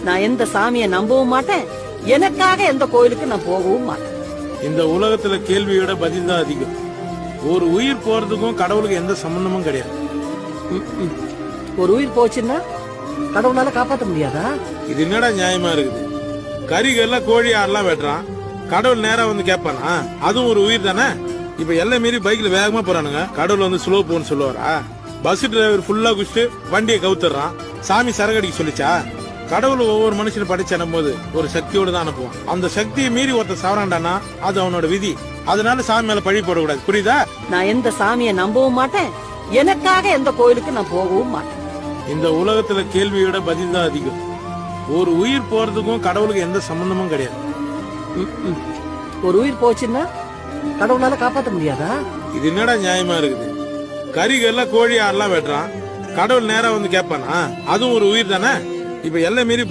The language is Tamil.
நான் எந்த சாமியை நம்பவும் மாட்டேன், எனக்காக எந்த கோயிலுக்கு நான் போகவும் மாட்டேன். இந்த உலகத்துல கேள்வியோட பதில் தான் அதிகம். ஒரு உயிர் போறதுக்கும் கடவுளுக்கு எந்த சம்பந்தமும் கிடையாது. ஒரு உயிர் போச்சுன்னா கடவுளால காப்பாற்ற முடியாதா? இது என்னடா நியாயமா இருக்குது? கறிகள்ல கோழி ஆடெல்லாம் வெட்டுறான், கடவுள் நேரா வந்து கேட்பானா? அதுவும் ஒரு உயிர் தானே. இப்ப எல்லாம் மீறி பைக்ல வேகமா போறானுங்க, கடவுள் வந்து ஸ்லோ போன்னு சொல்லுவாரா? பஸ் டிரைவர் ஃபுல்லா குடிச்சிட்டு வண்டியை கவுத்துறான், சாமி சரகடிக்க சொல்லிச்சா? கடவுள் ஒவ்வொரு மனுஷனும் படிச்சனும் போது ஒரு சக்தியோட தான் அனுப்புவான். அந்த சக்தியை மீறி ஒருத்தர் சவராண்டானா அது அவனோட விதி. அதனால சாமி மேல பழி போடக்கூடாது, புரியுதா? நான் எந்த சாமியை நம்பவும் மாட்டேன், எனக்காக எந்த கோயிலுக்கு நான் போகவும் மாட்டேன். இந்த உலகத்துல கேள்வியோட பதில் தான் அதிகம். ஒரு உயிர் போறதுக்கும் கடவுளுக்கு எந்த சம்பந்தமும் கிடையாது. ஒரு உயிர் போச்சுன்னா கடவுளால காப்பாற்ற முடியாதா? இது என்னடா நியாயமா இருக்குது? கறிகள்ல கோழி ஆடெல்லாம் வெட்டுறான், கடவுள் நேரா வந்து கேட்பானா? அதுவும் ஒரு உயிர் தானே. இப்ப எல்லாம் மீறி